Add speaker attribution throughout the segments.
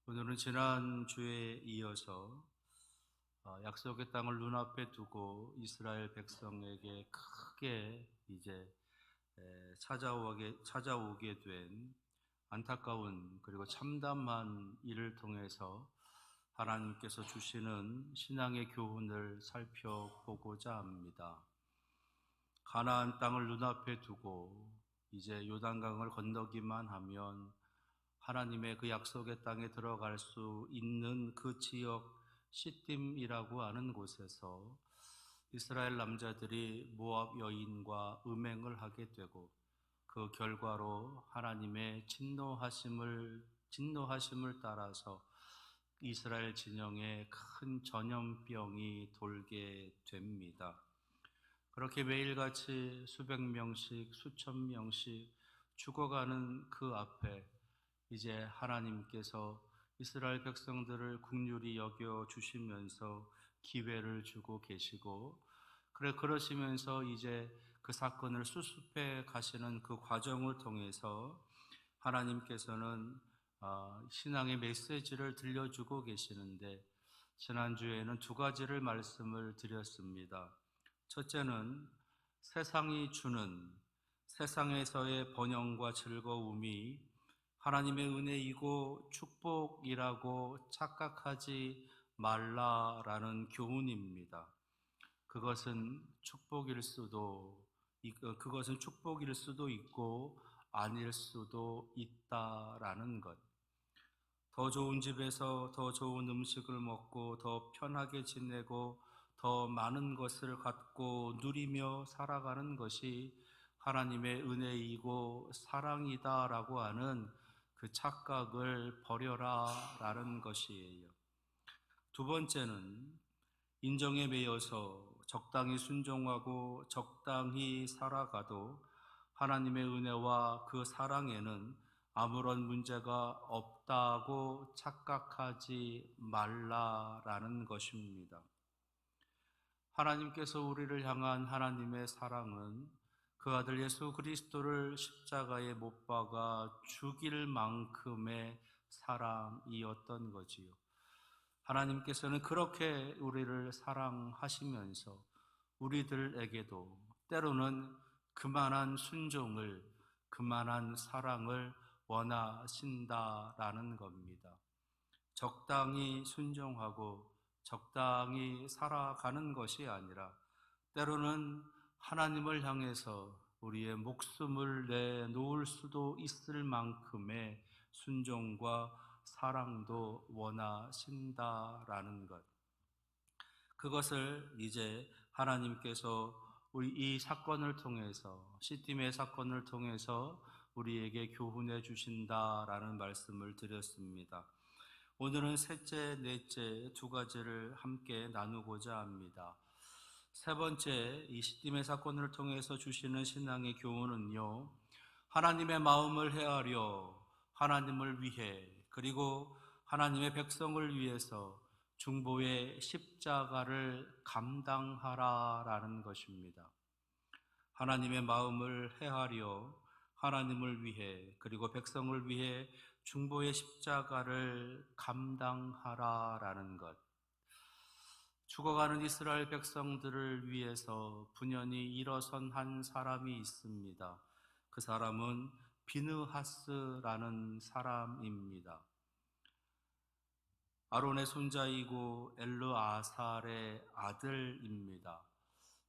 Speaker 1: 오늘은 지난주에 이어서 약속의 땅을 눈앞에 두고 이스라엘 백성에게 크게 이제 찾아오게 된 안타까운 그리고 참담한 일을 통해서 하나님께서 주시는 신앙의 교훈을 살펴보고자 합니다. 가나안 땅을 눈앞에 두고 이제 요단강을 건너기만 하면 하나님의 그 약속의 땅에 들어갈 수 있는 그 지역 시딤이라고 하는 곳에서 이스라엘 남자들이 모압 여인과 음행을 하게 되고 그 결과로 하나님의 진노하심을 따라서 이스라엘 진영에 큰 전염병이 돌게 됩니다. 그렇게 매일같이 수백 명씩 수천 명씩 죽어가는 그 앞에 이제 하나님께서 이스라엘 백성들을 긍휼히 여겨 주시면서 기회를 주고 계시고, 그러시면서 이제 그 사건을 수습해 가시는 그 과정을 통해서 하나님께서는 신앙의 메시지를 들려주고 계시는데, 지난주에는 두 가지를 말씀을 드렸습니다. 첫째는 세상이 주는 세상에서의 번영과 즐거움이 하나님의 은혜이고 축복이라고 착각하지 말라라는 교훈입니다. 그것은 축복일 수도 있고 아닐 수도 있다라는 것. 더 좋은 집에서 더 좋은 음식을 먹고 더 편하게 지내고 더 많은 것을 갖고 누리며 살아가는 것이 하나님의 은혜이고 사랑이다라고 하는 그 착각을 버려라 라는 것이에요. 두 번째는 인정에 매여서 적당히 순종하고 적당히 살아가도 하나님의 은혜와 그 사랑에는 아무런 문제가 없다고 착각하지 말라라는 것입니다. 하나님께서 우리를 향한 하나님의 사랑은 그 아들 예수 그리스도를 십자가에 못 박아 죽일 만큼의 사랑이었던 거지요. 하나님께서는 그렇게 우리를 사랑하시면서 우리들에게도 때로는 그만한 순종을, 그만한 사랑을 원하신다라는 겁니다. 적당히 순종하고 적당히 살아가는 것이 아니라 때로는 하나님을 향해서 우리의 목숨을 내놓을 수도 있을 만큼의 순종과 사랑도 원하신다라는 것. 그것을 이제 하나님께서 우리 이 사건을 통해서, 시딤의 사건을 통해서 우리에게 교훈해 주신다라는 말씀을 드렸습니다. 오늘은 셋째, 넷째 두 가지를 함께 나누고자 합니다. 세 번째, 이 시딤의 사건을 통해서 주시는 신앙의 교훈은요, 하나님의 마음을 헤아려 하나님을 위해 그리고 하나님의 백성을 위해서 중보의 십자가를 감당하라라는 것입니다. 하나님의 마음을 헤아려 하나님을 위해 그리고 백성을 위해 중보의 십자가를 감당하라라는 것. 죽어가는 이스라엘 백성들을 위해서 분연히 일어선 한 사람이 있습니다. 그 사람은 비느하스라는 사람입니다. 아론의 손자이고 엘르아살의 아들입니다.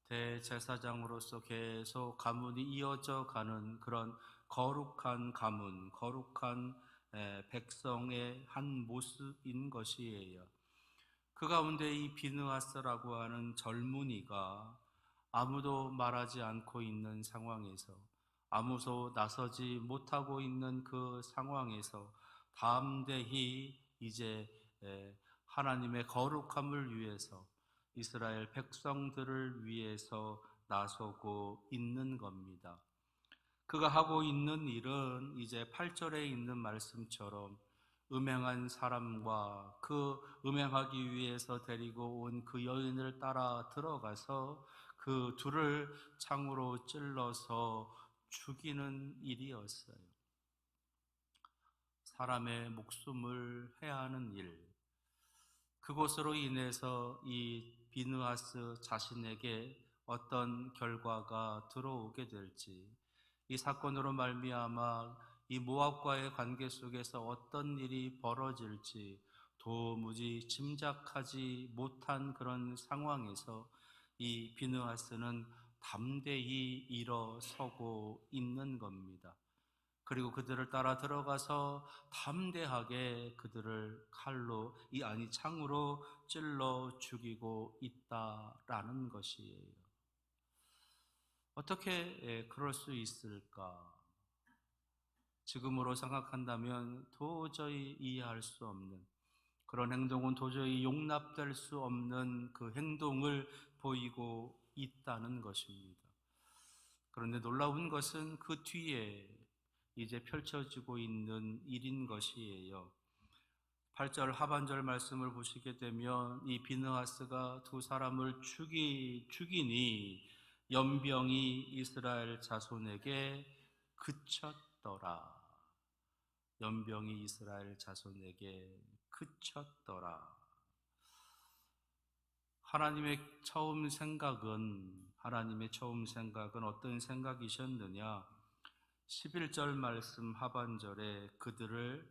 Speaker 1: 대제사장으로서 계속 가문이 이어져 가는 그런 거룩한 가문, 거룩한 백성의 한 모습인 것이에요. 그 가운데 이 비느하스라고 하는 젊은이가 아무도 말하지 않고 있는 상황에서, 아무도 나서지 못하고 있는 그 상황에서 담대히 이제 하나님의 거룩함을 위해서, 이스라엘 백성들을 위해서 나서고 있는 겁니다. 그가 하고 있는 일은 이제 8절에 있는 말씀처럼 음행한 사람과 그 음행하기 위해서 데리고 온 그 여인을 따라 들어가서 그 둘을 창으로 찔러서 죽이는 일이었어요. 사람의 목숨을 해하는 일, 그것으로 인해서 이 비느하스 자신에게 어떤 결과가 들어오게 될지, 이 사건으로 말미암아 이 모압과의 관계 속에서 어떤 일이 벌어질지 도무지 짐작하지 못한 그런 상황에서 이 비느하스는 담대히 일어서고 있는 겁니다. 그리고 그들을 따라 들어가서 담대하게 그들을 칼로, 창으로 찔러 죽이고 있다라는 것이에요. 어떻게 그럴 수 있을까? 지금으로 생각한다면 도저히 이해할 수 없는 그런 행동은, 도저히 용납될 수 없는 그 행동을 보이고 있다는 것입니다. 그런데 놀라운 것은 그 뒤에 이제 펼쳐지고 있는 일인 것이에요. 8절 하반절 말씀을 보시게 되면 이 비느하스가 두 사람을 죽이니 연병이 이스라엘 자손에게 그쳤더라. 연병이 이스라엘 자손에게 그쳤더라. 하나님의 처음 생각은 어떤 생각이셨느냐? 11절 말씀 하반절에 그들을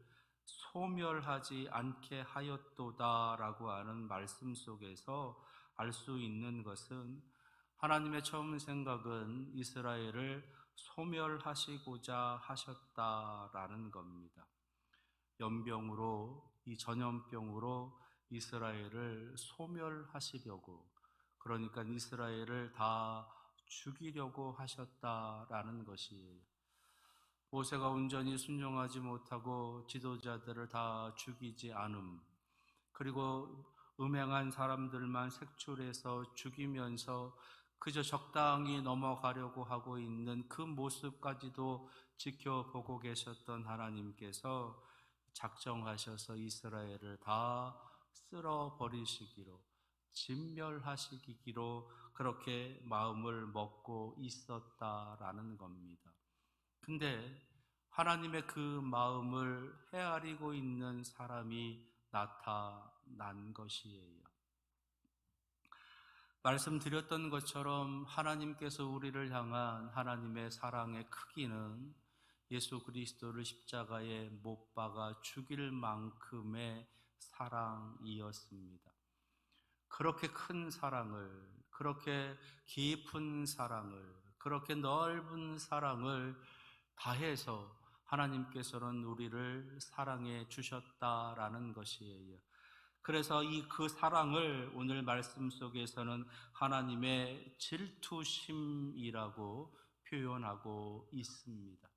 Speaker 1: 소멸하지 않게 하였도다라고 하는 말씀 속에서 알 수 있는 것은, 하나님의 처음 생각은 이스라엘을 소멸하시고자 하셨다라는 겁니다. 연병으로, 이 전염병으로 이스라엘을 소멸하시려고, 그러니까 이스라엘을 다 죽이려고 하셨다라는 것이에요. 모세가 온전히 순종하지 못하고 지도자들을 다 죽이지 않음, 그리고 음행한 사람들만 색출해서 죽이면서 그저 적당히 넘어가려고 하고 있는 그 모습까지도 지켜보고 계셨던 하나님께서 작정하셔서 이스라엘을 다 쓸어버리시기로, 진멸하시기로 그렇게 마음을 먹고 있었다라는 겁니다. 근데 하나님의 그 마음을 헤아리고 있는 사람이 나타난 것이에요. 말씀드렸던 것처럼 하나님께서 우리를 향한 하나님의 사랑의 크기는 예수 그리스도를 십자가에 못 박아 죽일 만큼의 사랑이었습니다. 그렇게 큰 사랑을, 그렇게 깊은 사랑을, 그렇게 넓은 사랑을 다해서 하나님께서는 우리를 사랑해 주셨다라는 것이에요. 그래서 그 사랑을 오늘 말씀 속에서는 하나님의 질투심이라고 표현하고 있습니다.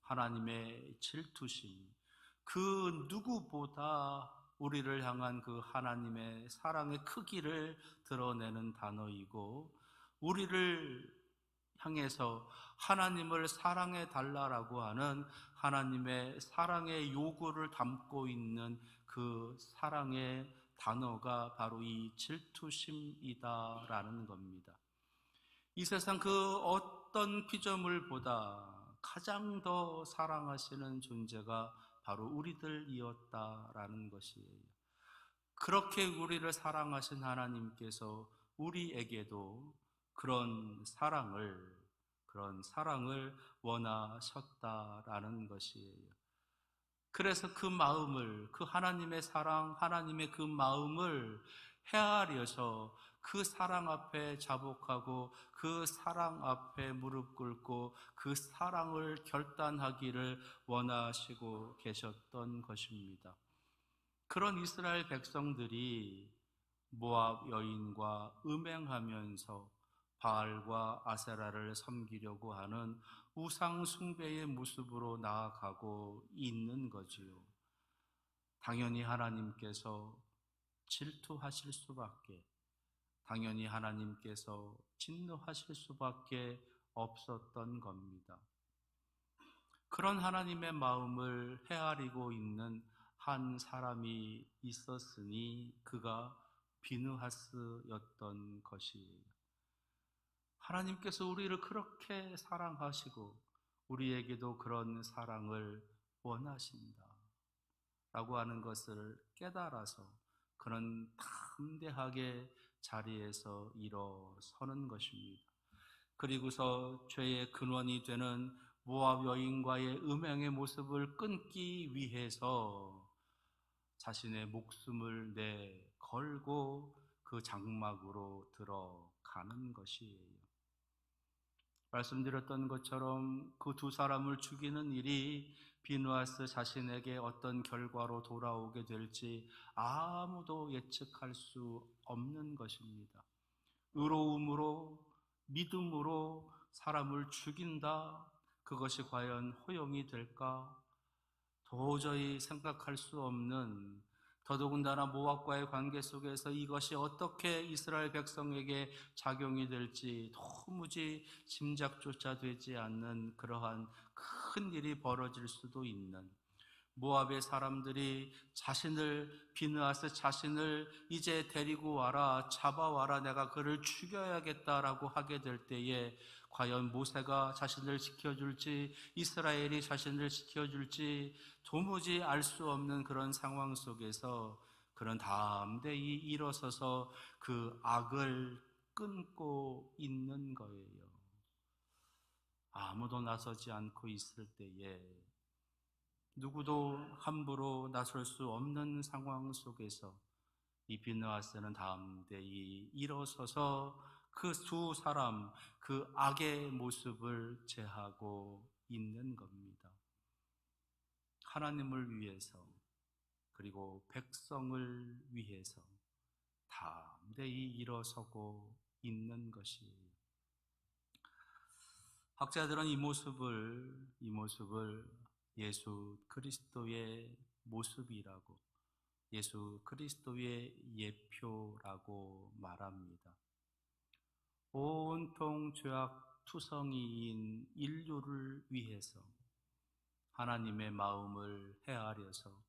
Speaker 1: 하나님의 질투심. 그 누구보다 우리를 향한 그 하나님의 사랑의 크기를 드러내는 단어이고, 우리를 향해서 하나님을 사랑해 달라라고 하는 하나님의 사랑의 요구를 담고 있는 그 사랑의 단어가 바로 이 질투심이다라는 겁니다. 이 세상 그 어떤 피조물보다 가장 더 사랑하시는 존재가 바로 우리들이었다라는 것이에요. 그렇게 우리를 사랑하신 하나님께서 우리에게도 그런 사랑을 원하셨다라는 것이에요. 그래서 그 마음을, 그 하나님의 사랑, 하나님의 그 마음을 헤아려서 그 사랑 앞에 자복하고 그 사랑 앞에 무릎 꿇고 그 사랑을 결단하기를 원하시고 계셨던 것입니다. 그런 이스라엘 백성들이 모압 여인과 음행하면서 바알과 아세라를 섬기려고 하는 우상 숭배의 모습으로 나아가고 있는 거지요. 당연히 하나님께서 질투하실 수밖에, 당연히 하나님께서 진노하실 수밖에 없었던 겁니다. 그런 하나님의 마음을 헤아리고 있는 한 사람이 있었으니 그가 비느하스였던 것이에요. 하나님께서 우리를 그렇게 사랑하시고 우리에게도 그런 사랑을 원하신다. 하는 것을 깨달아서 그는 담대하게 자리에서 일어서는 것입니다. 그리고서 죄의 근원이 되는 모압 여인과의 음행의 모습을 끊기 위해서 자신의 목숨을 내걸고 그 장막으로 들어가는 것이에요. 말씀드렸던 것처럼 그 두 사람을 죽이는 일이 비누아스 자신에게 어떤 결과로 돌아오게 될지 아무도 예측할 수 없는 것입니다. 의로움으로, 믿음으로 사람을 죽인다. 그것이 과연 허용이 될까? 도저히 생각할 수 없는, 더더군다나 모압과의 관계 속에서 이것이 어떻게 이스라엘 백성에게 작용이 될지 도무지 짐작조차 되지 않는 그러한 큰 일이 벌어질 수도 있는, 모압의 사람들이 비느하스 자신을 이제 데리고 와라, 잡아와라, 내가 그를 죽여야겠다라고 하게 될 때에 과연 모세가 자신을 지켜줄지 이스라엘이 자신을 지켜줄지 도무지 알 수 없는 그런 상황 속에서 그런 담대히 일어서서 그 악을 끊고 있는 거예요. 아무도 나서지 않고 있을 때에, 누구도 함부로 나설 수 없는 상황 속에서 이 비느하스는 담대히 일어서서 그 두 사람, 그 악의 모습을 제하고 있는 겁니다. 하나님을 위해서, 그리고 백성을 위해서 담대히 일어서고 있는 것이에요. 학자들은 이 모습을 예수 그리스도의 모습이라고, 예수 그리스도의 예표라고 말합니다. 온통 죄악 투성이인 인류를 위해서 하나님의 마음을 헤아려서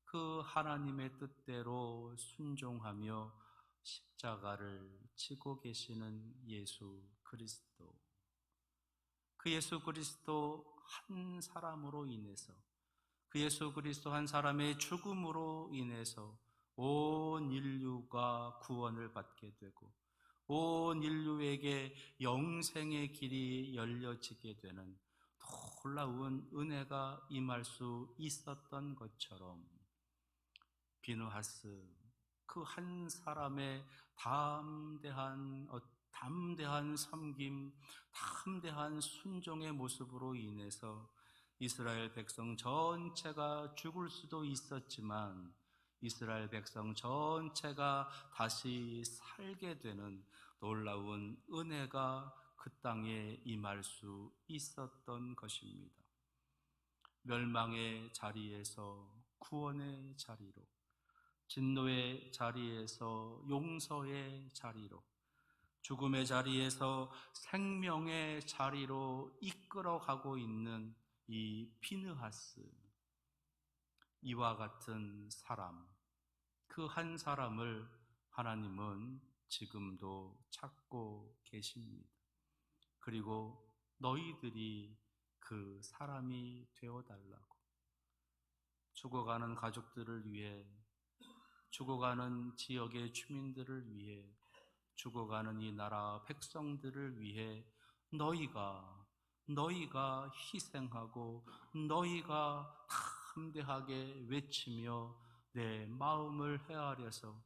Speaker 1: 그 하나님의 뜻대로 순종하며 십자가를 지고 계시는 예수 그리스도, 그 예수 그리스도 한 사람으로 인해서, 그 예수 그리스도 한 사람의 죽음으로 인해서 온 인류가 구원을 받게 되고 온 인류에게 영생의 길이 열려지게 되는 놀라운 은혜가 임할 수 있었던 것처럼, 비느하스 그 한 사람의 담대한 섬김, 담대한 순종의 모습으로 인해서 이스라엘 백성 전체가 죽을 수도 있었지만 이스라엘 백성 전체가 다시 살게 되는 놀라운 은혜가 그 땅에 임할 수 있었던 것입니다. 멸망의 자리에서 구원의 자리로, 진노의 자리에서 용서의 자리로, 죽음의 자리에서 생명의 자리로 이끌어가고 있는 이 비느하스, 이와 같은 사람, 그 한 사람을 하나님은 지금도 찾고 계십니다. 그리고 너희들이 그 사람이 되어달라고, 죽어가는 가족들을 위해, 죽어가는 지역의 주민들을 위해, 죽어가는 이 나라 백성들을 위해 너희가 희생하고 너희가 담대하게 외치며 내 마음을 헤아려서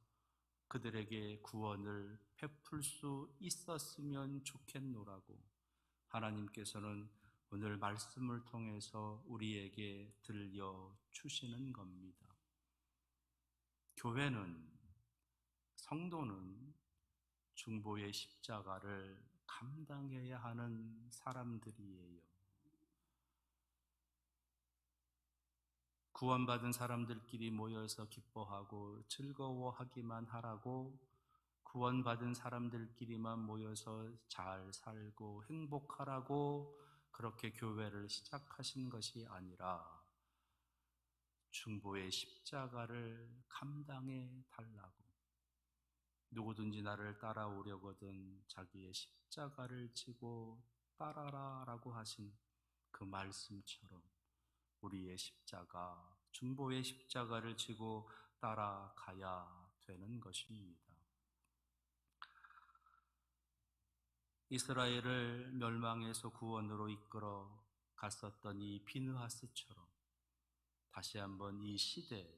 Speaker 1: 그들에게 구원을 베풀 수 있었으면 좋겠노라고 하나님께서는 오늘 말씀을 통해서 우리에게 들려주시는 겁니다. 교회는, 성도는 중보의 십자가를 감당해야 하는 사람들이에요. 구원받은 사람들끼리 모여서 기뻐하고 즐거워하기만 하라고, 구원받은 사람들끼리만 모여서 잘 살고 행복하라고 그렇게 교회를 시작하신 것이 아니라 중보의 십자가를 감당해 달라고, 누구든지 나를 따라오려거든 자기의 십자가를 지고 따라라 라고 하신 그 말씀처럼 우리의 십자가, 중보의 십자가를 지고 따라가야 되는 것입니다. 이스라엘을 멸망에서 구원으로 이끌어 갔었던 이 비느하스처럼 다시 한번 이 시대,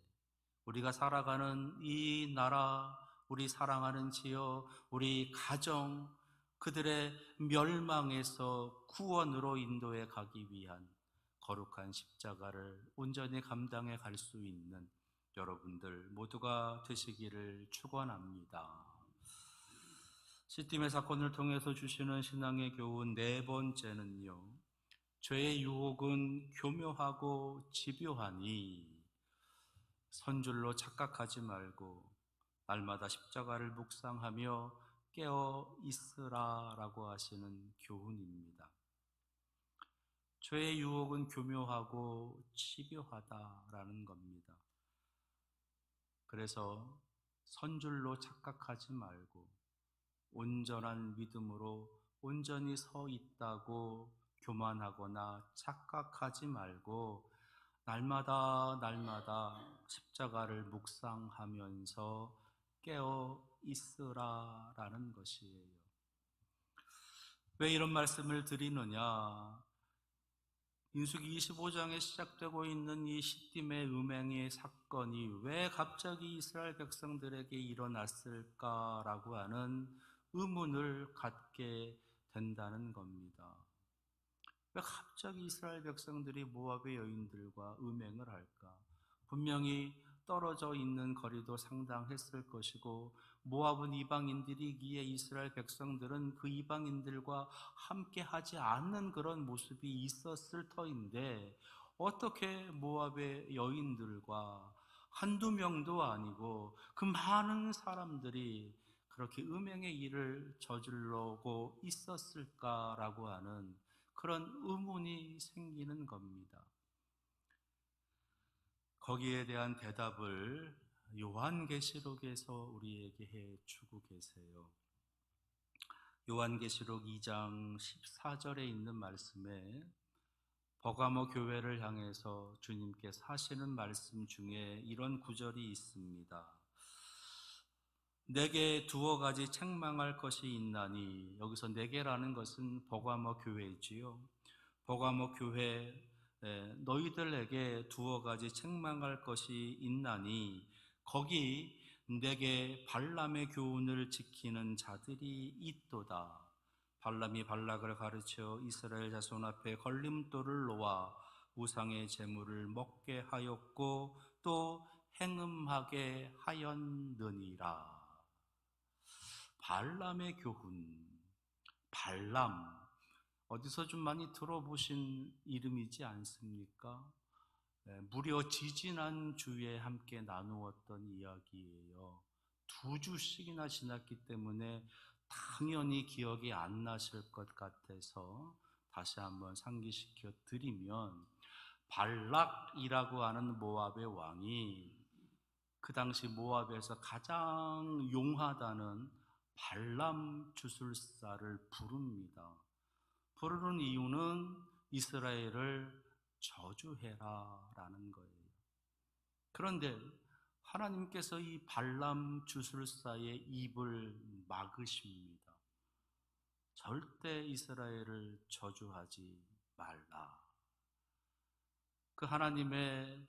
Speaker 1: 우리가 살아가는 이 나라, 우리 사랑하는 지역, 우리 가정, 그들의 멸망에서 구원으로 인도해 가기 위한 거룩한 십자가를 온전히 감당해 갈 수 있는 여러분들 모두가 되시기를 축원합니다. 시딤의 사건을 통해서 주시는 신앙의 교훈 네 번째는요, 죄의 유혹은 교묘하고 집요하니 선줄로 착각하지 말고 날마다 십자가를 묵상하며 깨어 있으라라고 하시는 교훈입니다. 죄의 유혹은 교묘하고 집요하다라는 겁니다. 그래서 선줄로 착각하지 말고 온전한 믿음으로 온전히 서 있다고 교만하거나 착각하지 말고 날마다 십자가를 묵상하면서 깨어 있으라라는 것이에요. 왜 이런 말씀을 드리느냐? 민수기 25장에 시작되고 있는 이 시딤의 음행의 사건이 왜 갑자기 이스라엘 백성들에게 일어났을까라고 하는 의문을 갖게 된다는 겁니다. 왜 갑자기 이스라엘 백성들이 모압의 여인들과 음행을 할까? 분명히 떨어져 있는 거리도 상당했을 것이고 모압은 이방인들이기에 이스라엘 백성들은 그 이방인들과 함께 하지 않는 그런 모습이 있었을 터인데 어떻게 모압의 여인들과 한두 명도 아니고 그 많은 사람들이 그렇게 음행의 일을 저지르고 있었을까라고 하는 그런 의문이 생기는 겁니다. 거기에 대한 대답을 요한계시록에서 우리에게 해주고 계세요. 요한계시록 2장 14절에 있는 말씀에 버가모 교회를 향해서 주님께서 하시는 말씀 중에 이런 구절이 있습니다. 내게 두어 가지 책망할 것이 있나니, 여기서 내게라는 것은 버가모 교회이지요. 버가모 교회, 너희들에게 두어 가지 책망할 것이 있나니 거기 내게 발람의 교훈을 지키는 자들이 있도다. 발람이 발락을 가르쳐 이스라엘 자손 앞에 걸림돌을 놓아 우상의 제물을 먹게 하였고 또 행음하게 하였느니라. 발람의 교훈, 발람, 어디서 좀 많이 들어보신 이름이지 않습니까? 무려 지지난 주에 함께 나누었던 이야기예요. 2주씩이나 지났기 때문에 당연히 기억이 안 나실 것 같아서 다시 한번 상기시켜 드리면, 발락이라고 하는 모압의 왕이 그 당시 모압에서 가장 용하다는 발람 주술사를 부릅니다. 부르는 이유는 이스라엘을 저주해라 라는 거예요. 그런데 하나님께서 이 발람 주술사의 입을 막으십니다. 절대 이스라엘을 저주하지 말라. 그 하나님의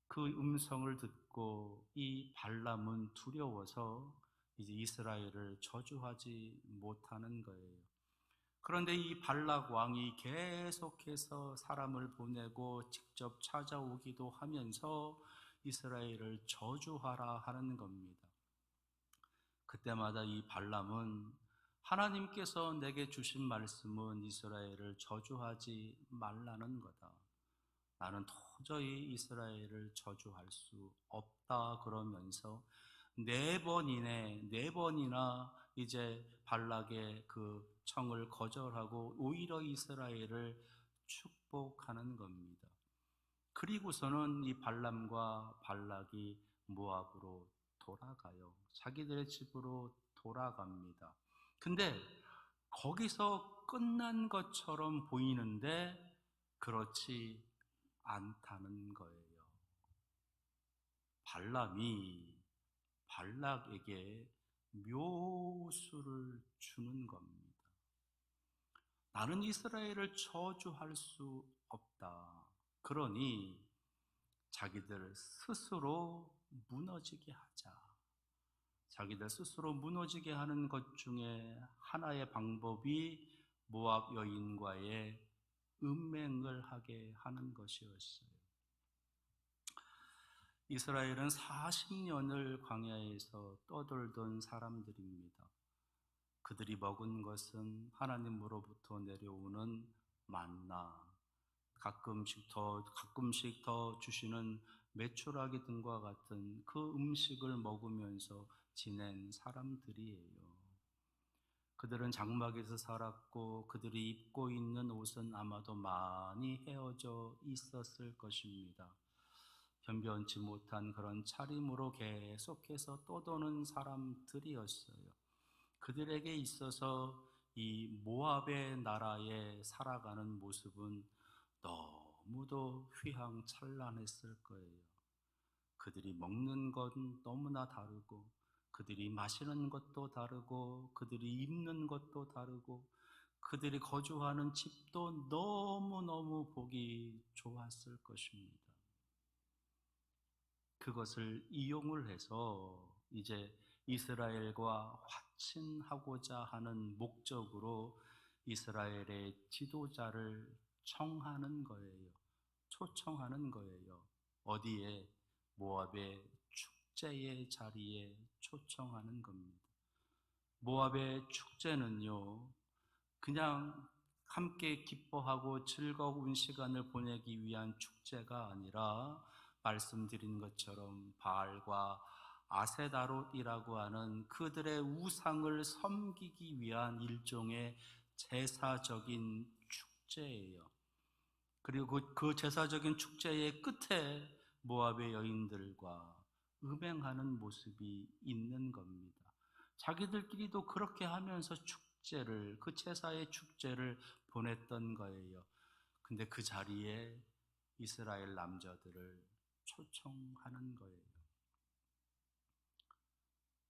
Speaker 1: 그 음성을 듣고 이 발람은 두려워서 이제 이스라엘을 저주하지 못하는 거예요. 그런데 이 발락 왕이 계속해서 사람을 보내고 직접 찾아오기도 하면서 이스라엘을 저주하라 하는 겁니다. 그때마다 이 발람은 하나님께서 내게 주신 말씀은 이스라엘을 저주하지 말라는 거다. 나는 도저히 이스라엘을 저주할 수 없다 그러면서 네 번이나 이제 발락의 그 청을 거절하고 오히려 이스라엘을 축복하는 겁니다. 그리고서는 이 발람과 발락이 모압으로 돌아가요. 자기들의 집으로 돌아갑니다. 근데 거기서 끝난 것처럼 보이는데 그렇지 않다는 거예요. 발람이 발락에게 묘수를 주는 겁니다. 나는 이스라엘을 저주할 수 없다. 그러니 자기들 스스로 무너지게 하자. 자기들 스스로 무너지게 하는 것 중에 하나의 방법이 모압 여인과의 음행을 하게 하는 것이었어요. 이스라엘은 40년을 광야에서 떠돌던 사람들입니다. 그들이 먹은 것은 하나님으로부터 내려오는 만나, 가끔씩 더 주시는 메추라기 등과 같은 그 음식을 먹으면서 지낸 사람들이에요. 그들은 장막에서 살았고 그들이 입고 있는 옷은 아마도 많이 헤어져 있었을 것입니다. 변변치 못한 그런 차림으로 계속해서 떠도는 사람들이었어요. 그들에게 있어서 이 모압의 나라에 살아가는 모습은 너무도 휘황찬란했을 거예요. 그들이 먹는 건 너무나 다르고, 그들이 마시는 것도 다르고, 그들이 입는 것도 다르고, 그들이 거주하는 집도 너무너무 보기 좋았을 것입니다. 그것을 이용을 해서 이제 이스라엘과 화친하고자 하는 목적으로 이스라엘의 지도자를 청하는 거예요. 초청하는 거예요. 어디에? 모압의 축제의 자리에 초청하는 겁니다. 모압의 축제는요, 그냥 함께 기뻐하고 즐거운 시간을 보내기 위한 축제가 아니라 말씀드린 것처럼 바알과 아세다롯이라고 하는 그들의 우상을 섬기기 위한 일종의 제사적인 축제예요. 그리고 그 제사적인 축제의 끝에 모압의 여인들과 음행하는 모습이 있는 겁니다. 자기들끼리도 그렇게 하면서 그 제사의 축제를 보냈던 거예요. 근데 그 자리에 이스라엘 남자들을 초청하는 거예요.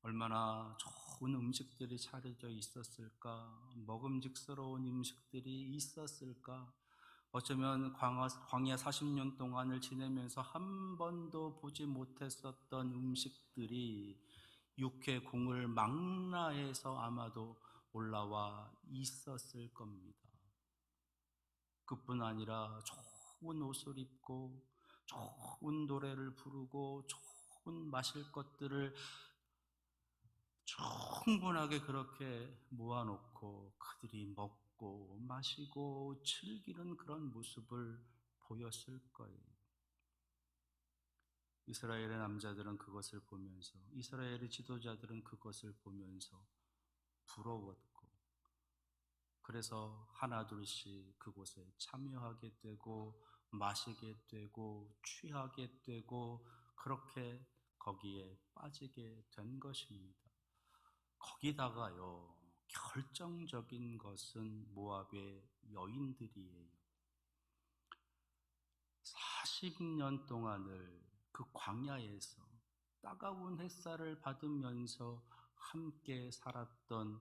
Speaker 1: 얼마나 좋은 음식들이 차려져 있었을까? 먹음직스러운 음식들이 있었을까? 어쩌면 광야 40년 동안을 지내면서 한 번도 보지 못했었던 음식들이 육회 국물 망라에서 아마도 올라와 있었을 겁니다. 그뿐 아니라 좋은 옷을 입고 좋은 노래를 부르고 좋은 마실 것들을 충분하게 그렇게 모아놓고 그들이 먹고 마시고 즐기는 그런 모습을 보였을 거예요. 이스라엘의 남자들은 그것을 보면서, 이스라엘의 지도자들은 그것을 보면서 부러웠고, 그래서 하나둘씩 그곳에 참여하게 되고 마시게 되고 취하게 되고 그렇게 거기에 빠지게 된 것입니다. 거기다가요, 결정적인 것은 모압의 여인들이에요. 40년 동안을 그 광야에서 따가운 햇살을 받으면서 함께 살았던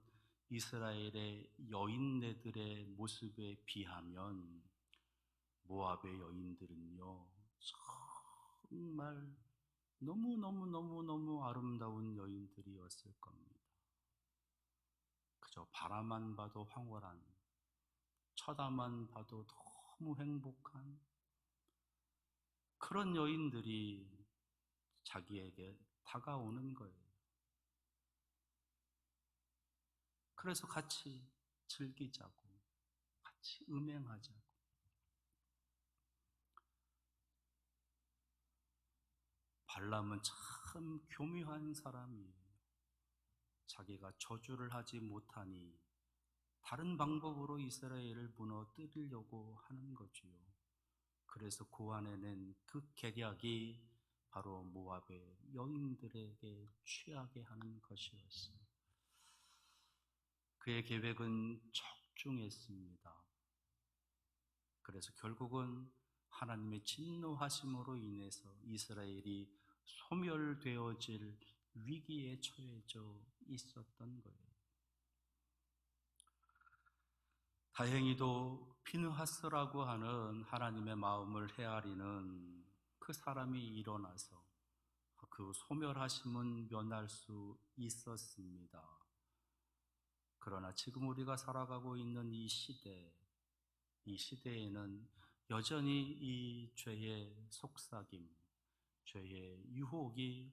Speaker 1: 이스라엘의 여인네들의 모습에 비하면 모압의 여인들은요, 정말 너무너무 아름다운 여인들이었을 겁니다. 그저 바라만 봐도 황홀한, 쳐다만 봐도 너무 행복한 그런 여인들이 자기에게 다가오는 거예요. 그래서 같이 즐기자고, 같이 음행하자고. 발람은 참 교묘한 사람이에요. 자기가 저주를 하지 못하니 다른 방법으로 이스라엘을 무너뜨리려고 하는 거지요. 그래서 고안해낸 그 계략이 바로 모압의 여인들에게 취하게 하는 것이었어요. 그의 계획은 적중했습니다. 그래서 결국은 하나님의 진노하심으로 인해서 이스라엘이 소멸되어질 위기에 처해져 있었던 거예요. 다행히도 피느하스라고 하는 하나님의 마음을 헤아리는 그 사람이 일어나서 그 소멸하심은 면할 수 있었습니다. 그러나 지금 우리가 살아가고 있는 이 시대에는 여전히 이 죄의 속삭임, 죄의 유혹이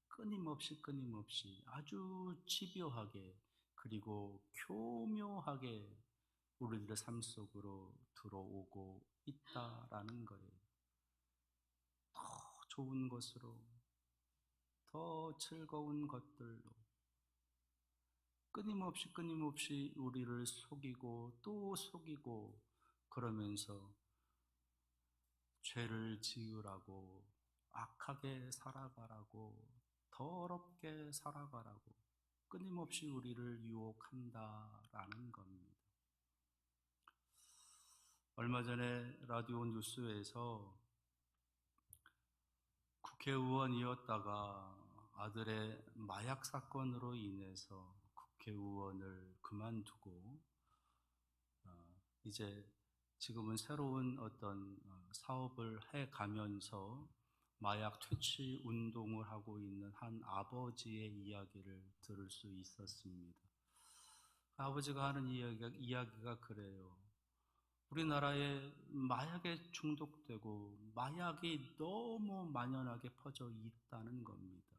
Speaker 1: 끊임없이 아주 집요하게 그리고 교묘하게 우리들의 삶 속으로 들어오고 있다라는 거예요. 더 좋은 것으로, 더 즐거운 것들로 끊임없이 우리를 속이고 또 속이고 그러면서 죄를 지으라고, 악하게 살아가라고, 더럽게 살아가라고 끊임없이 우리를 유혹한다라는 겁니다. 얼마 전에 라디오 뉴스에서 국회의원이었다가 아들의 마약 사건으로 인해서 국회의원을 그만두고 이제 지금은 새로운 어떤 사업을 해가면서 마약 퇴치 운동을 하고 있는 한 아버지의 이야기를 들을 수 있었습니다. 아버지가 하는 이야기가 그래요. 우리나라에 마약에 중독되고 마약이 너무 만연하게 퍼져 있다는 겁니다.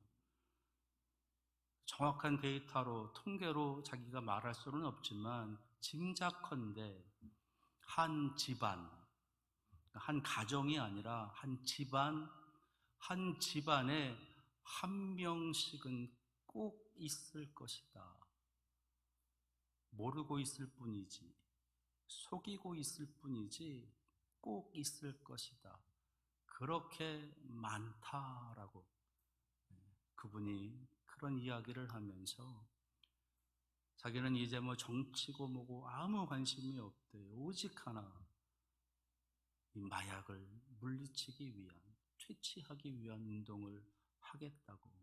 Speaker 1: 정확한 데이터로, 통계로 자기가 말할 수는 없지만 짐작컨대 한 집안, 한 가정이 아니라 한 집안에 한 명씩은 꼭 있을 것이다. 모르고 있을 뿐이지, 속이고 있을 뿐이지 꼭 있을 것이다. 그렇게 많다라고 그분이 그런 이야기를 하면서 자기는 이제 뭐 정치고 뭐고 아무 관심이 없대요. 오직 하나, 이 마약을 물리치기 위한, 퇴치하기 위한 운동을 하겠다고.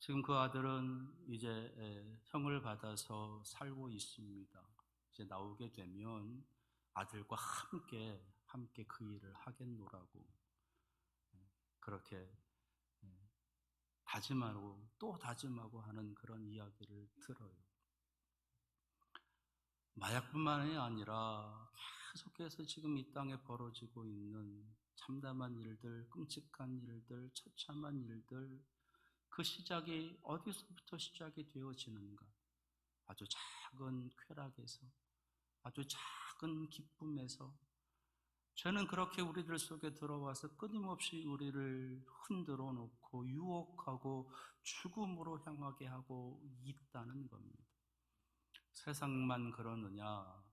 Speaker 1: 지금 그 아들은 이제 형을 받아서 살고 있습니다. 이제 나오게 되면 아들과 함께 그 일을 하겠노라고 그렇게 다짐하고 또 다짐하고 하는 그런 이야기를 들어요. 마약뿐만이 아니라 계속해서 지금 이 땅에 벌어지고 있는 참담한 일들, 끔찍한 일들, 처참한 일들, 그 시작이 어디서부터 시작이 되어지는가? 아주 작은 쾌락에서, 아주 작은 기쁨에서 죄는 그렇게 우리들 속에 들어와서 끊임없이 우리를 흔들어 놓고 유혹하고 죽음으로 향하게 하고 있다는 겁니다. 세상만 그러느냐?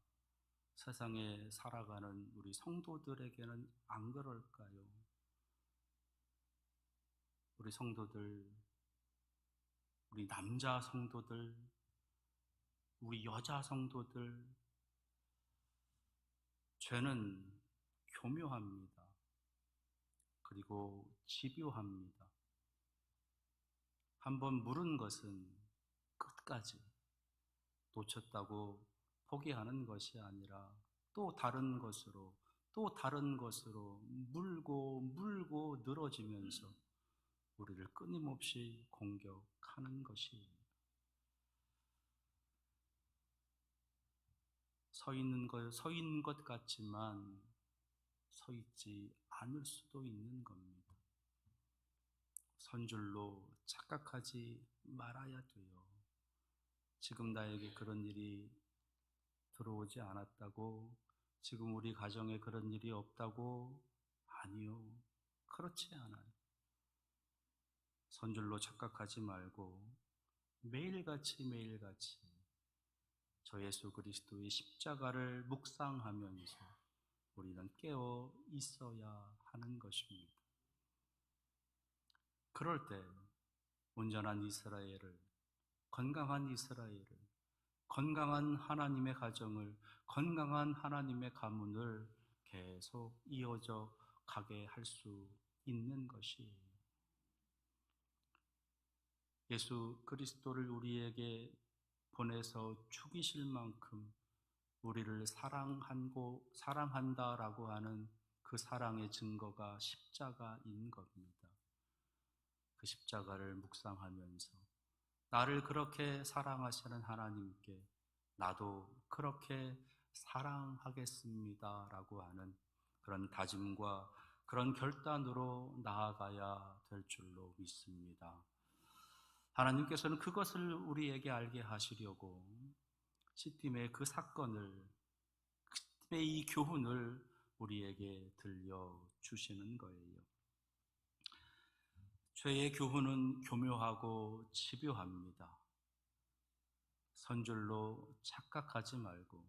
Speaker 1: 세상에 살아가는 우리 성도들에게는 안 그럴까요? 우리 성도들, 우리 남자 성도들, 우리 여자 성도들, 죄는 교묘합니다. 그리고 집요합니다. 한번 물은 것은 끝까지 놓쳤다고 포기하는 것이 아니라 또 다른 것으로 물고 늘어지면서 우리를 끊임없이 공격하는 것이에요. 서 있는 것 같지만 서 있지 않을 수도 있는 겁니다. 선줄로 착각하지 말아야 돼요. 지금 나에게 그런 일이 들어오지 않았다고, 지금 우리 가정에 그런 일이 없다고, 아니요. 그렇지 않아요. 선줄로 착각하지 말고 매일같이 저 예수 그리스도의 십자가를 묵상하면서 우리는 깨어 있어야 하는 것입니다. 그럴 때 온전한 이스라엘을, 건강한 이스라엘을, 건강한 하나님의 가정을, 건강한 하나님의 가문을 계속 이어져 가게 할 수 있는 것이에요. 예수 그리스도를 우리에게 보내서 죽이실 만큼 우리를 사랑한다라고 하는 그 사랑의 증거가 십자가인 겁니다. 그 십자가를 묵상하면서 나를 그렇게 사랑하시는 하나님께 나도 그렇게 사랑하겠습니다라고 하는 그런 다짐과 그런 결단으로 나아가야 될 줄로 믿습니다. 하나님께서는 그것을 우리에게 알게 하시려고 시딤의 그 사건을, 시딤의 이 교훈을 우리에게 들려주시는 거예요. 죄의 교훈은 교묘하고 집요합니다. 선줄로 착각하지 말고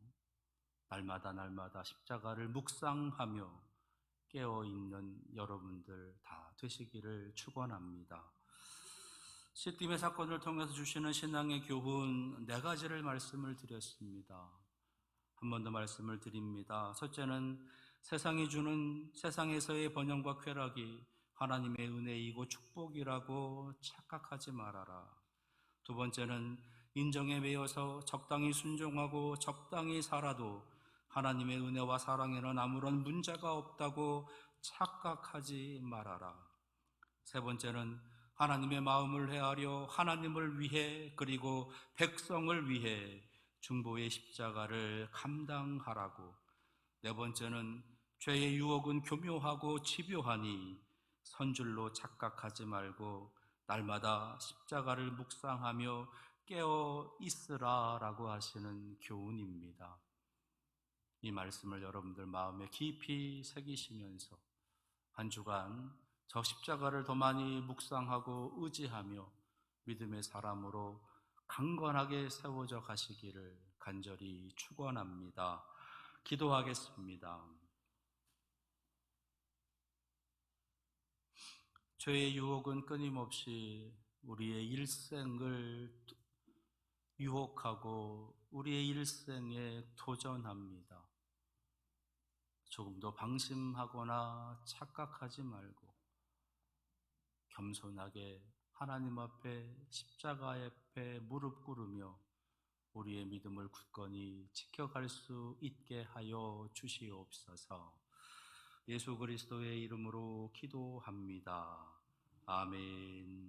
Speaker 1: 날마다 십자가를 묵상하며 깨어있는 여러분들 다 되시기를 축원합니다. 시딤의 사건을 통해서 주시는 신앙의 교훈 4가지를 말씀을 드렸습니다. 한 번 더 말씀을 드립니다. 첫째는 세상에서의 번영과 쾌락이 하나님의 은혜이고 축복이라고 착각하지 말아라. 두 번째는 인정에 매여서 적당히 순종하고 적당히 살아도 하나님의 은혜와 사랑에는 아무런 문제가 없다고 착각하지 말아라. 세 번째는 하나님의 마음을 헤아려 하나님을 위해 그리고 백성을 위해 중보의 십자가를 감당하라고. 네 번째는 죄의 유혹은 교묘하고 집요하니 선줄로 착각하지 말고 날마다 십자가를 묵상하며 깨어 있으라라고 하시는 교훈입니다. 이 말씀을 여러분들 마음에 깊이 새기시면서 한 주간 저 십자가를 더 많이 묵상하고 의지하며 믿음의 사람으로 강건하게 세워져 가시기를 간절히 축원합니다. 기도하겠습니다. 죄의 유혹은 끊임없이 우리의 일생을 유혹하고 우리의 일생에 도전합니다. 조금 더 방심하거나 착각하지 말고 겸손하게 하나님 앞에 십자가 앞에 무릎 꿇으며 우리의 믿음을 굳건히 지켜갈 수 있게 하여 주시옵소서. 예수 그리스도의 이름으로 기도합니다. 아멘.